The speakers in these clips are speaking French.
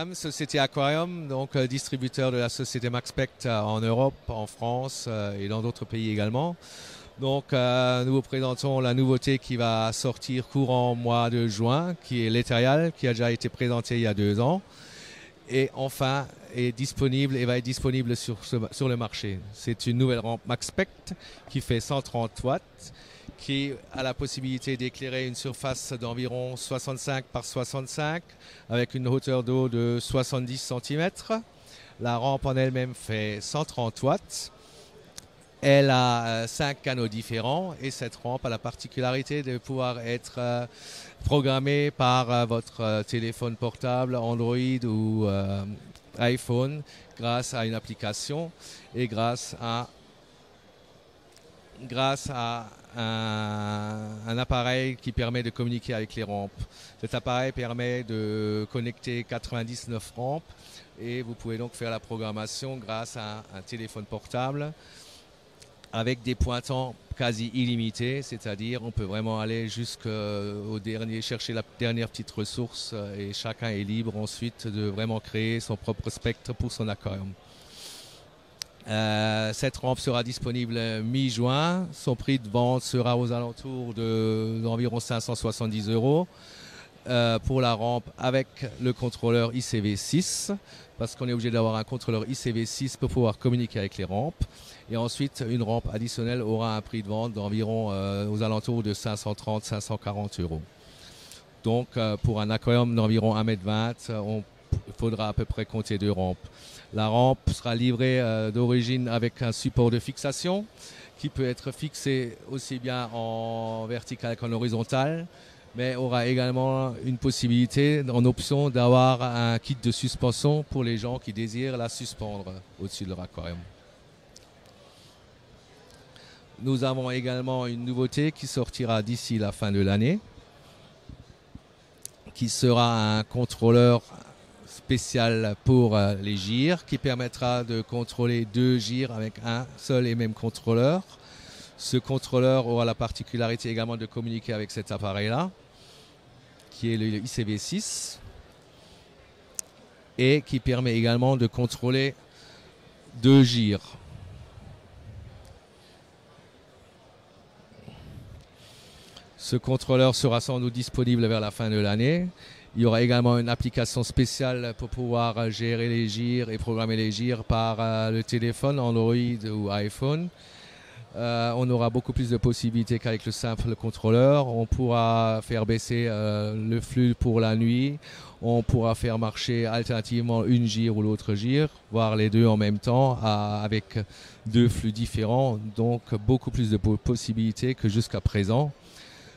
Maxam, société Aquarium, donc distributeur de la société Maxpect en Europe, en France et dans d'autres pays également. Donc nous vous présentons la nouveauté qui va sortir courant mois de juin, qui est l'Ethereal, qui a déjà été présenté il y a 2 ans. Et enfin est disponible et va être disponible sur le marché. C'est une nouvelle rampe Maxpect qui fait 130 watts, qui a la possibilité d'éclairer une surface d'environ 65 par 65 avec une hauteur d'eau de 70 cm. La rampe en elle-même fait 130 watts. Elle a 5 canaux différents et cette rampe a la particularité de pouvoir être programmée par votre téléphone portable, Android ou iPhone grâce à une application et grâce à un appareil qui permet de communiquer avec les rampes. Cet appareil permet de connecter 99 rampes et vous pouvez donc faire la programmation grâce à un téléphone portable avec des pointants quasi illimités, c'est-à-dire on peut vraiment aller jusqu'au dernier, chercher la dernière petite ressource et chacun est libre ensuite de vraiment créer son propre spectre pour son aquarium. Cette rampe sera disponible mi-juin. Son prix de vente sera aux alentours d'environ 570 € pour la rampe avec le contrôleur ICV6, parce qu'on est obligé d'avoir un contrôleur ICV6 pour pouvoir communiquer avec les rampes. Et ensuite, une rampe additionnelle aura un prix de vente d'environ aux alentours de 530-540 €. Donc, pour un aquarium d'environ 1,20 m, il faudra à peu près compter 2 rampes. La rampe sera livrée d'origine avec un support de fixation qui peut être fixé aussi bien en vertical qu'en horizontal, mais aura également une possibilité en option d'avoir un kit de suspension pour les gens qui désirent la suspendre au-dessus de leur aquarium. Nous avons également une nouveauté qui sortira d'ici la fin de l'année, qui sera un contrôleur spécial pour les gyres qui permettra de contrôler 2 gyres avec un seul et même contrôleur. Ce contrôleur aura la particularité également de communiquer avec cet appareil-là, qui est le ICV6, et qui permet également de contrôler 2 gyres. Ce contrôleur sera sans doute disponible vers la fin de l'année. Il y aura également une application spéciale pour pouvoir gérer les gyres et programmer les gyres par le téléphone Android ou iPhone. On aura beaucoup plus de possibilités qu'avec le simple contrôleur. On pourra faire baisser le flux pour la nuit. On pourra faire marcher alternativement une gyre ou l'autre gyre, voire les deux en même temps avec 2 flux différents. Donc beaucoup plus de possibilités que jusqu'à présent.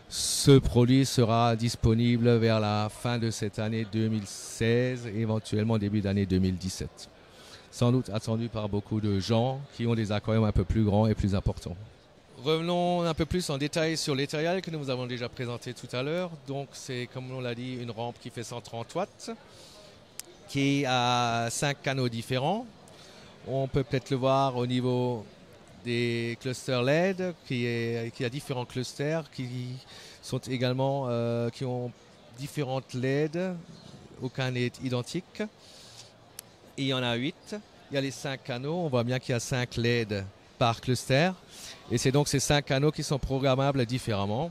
Ce produit sera disponible vers la fin de cette année 2016 et éventuellement début d'année 2017. Sans doute attendu par beaucoup de gens qui ont des aquariums un peu plus grands et plus importants. Revenons un peu plus en détail sur l'Ethereal que nous vous avons déjà présenté tout à l'heure. Donc c'est, comme on l'a dit, une rampe qui fait 130 watts, qui a 5 canaux différents. On peut peut-être le voir au niveau des clusters LED, qui a différents clusters qui sont également qui ont différentes LED, aucun n'est identique. Et il y en a 8. Il y a les 5 canaux, on voit bien qu'il y a 5 LED par cluster. Et c'est donc ces 5 canaux qui sont programmables différemment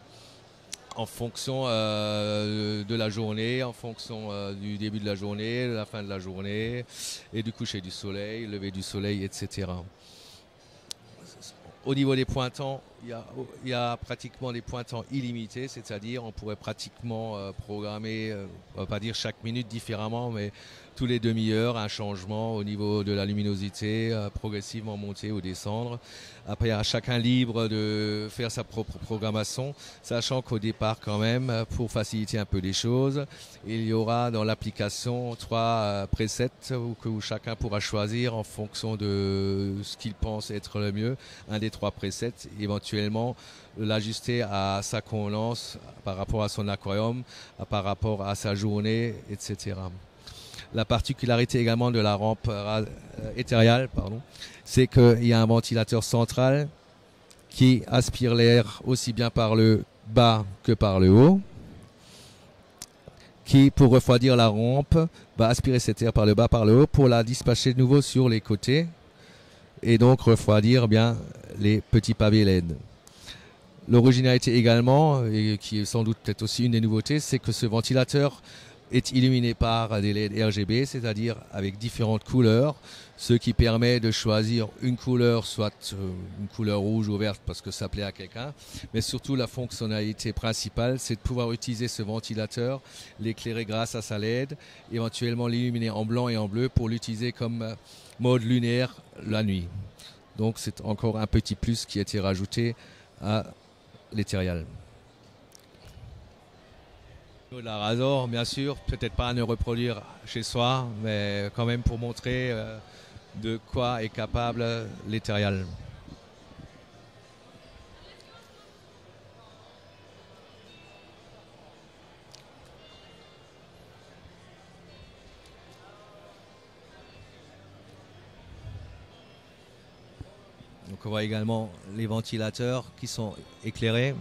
en fonction de la journée, en fonction du début de la journée, de la fin de la journée, et du coucher du soleil, lever du soleil, etc. Au niveau des pointants, il y a pratiquement des pointants illimités, c'est-à-dire on pourrait pratiquement programmer, on va pas dire chaque minute différemment, mais tous les demi-heures un changement au niveau de la luminosité, progressivement monter ou descendre. Après, il y a chacun libre de faire sa propre programmation, sachant qu'au départ quand même, pour faciliter un peu les choses, il y aura dans l'application 3 presets où chacun pourra choisir en fonction de ce qu'il pense être le mieux, un des 3 presets, éventuellement l'ajuster à sa convenance par rapport à son aquarium, par rapport à sa journée, etc. La particularité également de la rampe Ethereal, c'est qu'il y a un ventilateur central qui aspire l'air aussi bien par le bas que par le haut. qui, pour refroidir la rampe, va aspirer cette air par le bas, par le haut, pour la dispatcher de nouveau sur les côtés et donc refroidir bien les petits pavés LED. L'originalité également, et qui est sans doute peut-être aussi une des nouveautés, c'est que ce ventilateur est illuminé par des LED RGB, c'est-à-dire avec différentes couleurs, ce qui permet de choisir une couleur, soit une couleur rouge ou verte parce que ça plaît à quelqu'un, mais surtout la fonctionnalité principale, c'est de pouvoir utiliser ce ventilateur, l'éclairer grâce à sa LED, éventuellement l'illuminer en blanc et en bleu pour l'utiliser comme mode lunaire la nuit. Donc c'est encore un petit plus qui a été rajouté à l'Ethereal. La Razor, bien sûr, peut-être pas à ne reproduire chez soi, mais quand même pour montrer de quoi est capable l'Ethereal. Donc on voit également les ventilateurs qui sont éclairés,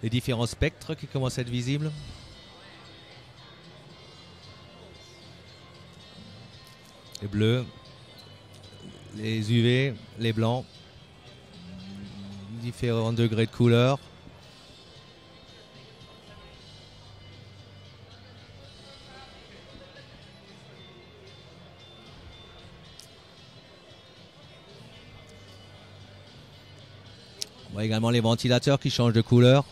les différents spectres qui commencent à être visibles. Les bleus, les UV, les blancs, différents degrés de couleur. On voit également les ventilateurs qui changent de couleur.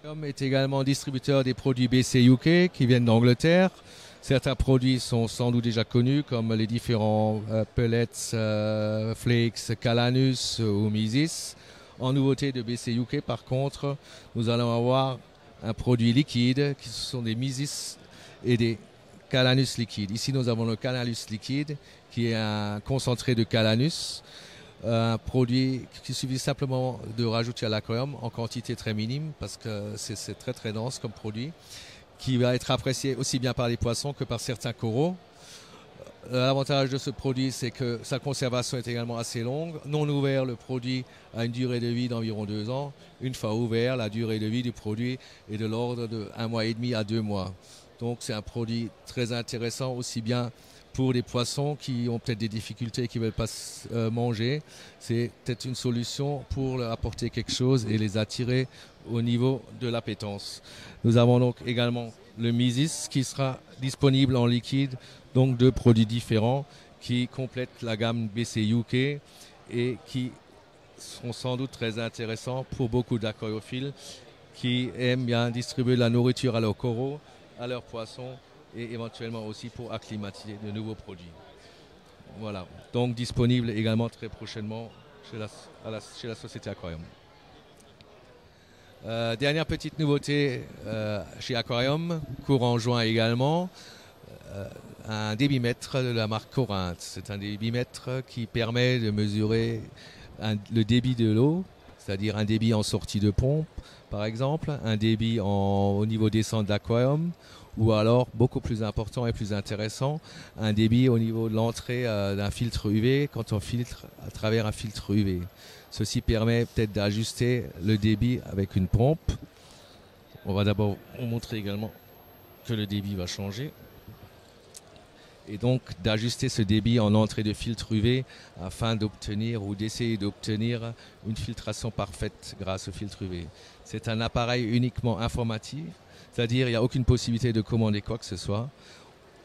Aquarium est également distributeur des produits BC UK qui viennent d'Angleterre. Certains produits sont sans doute déjà connus comme les différents pellets, flakes, Calanus ou Misis. En nouveauté de BC UK par contre, nous allons avoir un produit liquide qui sont des Misis et des Calanus liquides. Ici nous avons le Calanus liquide qui est un concentré de Calanus. Un produit qui suffit simplement de rajouter à l'aquarium en quantité très minime parce que c'est très très dense comme produit qui va être apprécié aussi bien par les poissons que par certains coraux. L'avantage de ce produit, c'est que sa conservation est également assez longue. Non ouvert, le produit a une durée de vie d'environ 2 ans. Une fois ouvert, la durée de vie du produit est de l'ordre de 1 mois et demi à 2 mois. Donc c'est un produit très intéressant aussi bien pour les poissons qui ont peut-être des difficultés et qui ne veulent pas manger. C'est peut-être une solution pour leur apporter quelque chose et les attirer au niveau de l'appétence. Nous avons donc également le Misis qui sera disponible en liquide, donc 2 produits différents qui complètent la gamme BC UK et qui seront sans doute très intéressants pour beaucoup d'aquariophiles qui aiment bien distribuer de la nourriture à leurs coraux, à leurs poissons et éventuellement aussi pour acclimatiser de nouveaux produits. Voilà, donc disponible également très prochainement chez la société Aquarium. Dernière petite nouveauté chez Aquarium, courant juin également, un débitmètre de la marque Corinthe. C'est un débitmètre qui permet de mesurer le débit de l'eau. c'est-à-dire un débit en sortie de pompe, par exemple, un débit au niveau descente d'aquarium, ou alors, beaucoup plus important et plus intéressant, un débit au niveau de l'entrée d'un filtre UV quand on filtre à travers un filtre UV. Ceci permet peut-être d'ajuster le débit avec une pompe. On va d'abord vous montrer également que le débit va changer. Et donc d'ajuster ce débit en entrée de filtre UV afin d'obtenir ou d'essayer d'obtenir une filtration parfaite grâce au filtre UV. C'est un appareil uniquement informatif, c'est-à-dire il n'y a aucune possibilité de commander quoi que ce soit.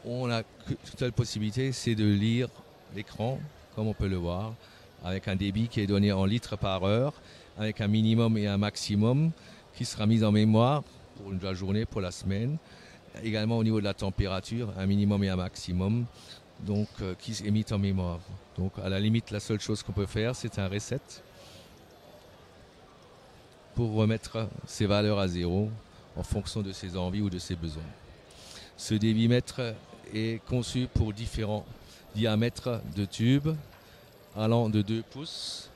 On a qu'une seule possibilité, c'est de lire l'écran, comme on peut le voir, avec un débit qui est donné en litres par heure, avec un minimum et un maximum qui sera mis en mémoire pour la journée, pour la semaine. Également au niveau de la température, un minimum et un maximum, donc qui est mis en mémoire. Donc à la limite, la seule chose qu'on peut faire, c'est un reset pour remettre ces valeurs à zéro en fonction de ses envies ou de ses besoins. Ce débitmètre est conçu pour différents diamètres de tubes allant de 2 pouces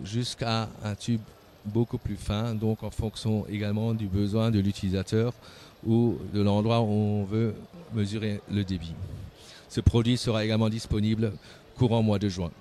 jusqu'à un tube beaucoup plus fin, donc en fonction également du besoin de l'utilisateur ou de l'endroit où on veut mesurer le débit. Ce produit sera également disponible courant mois de juin.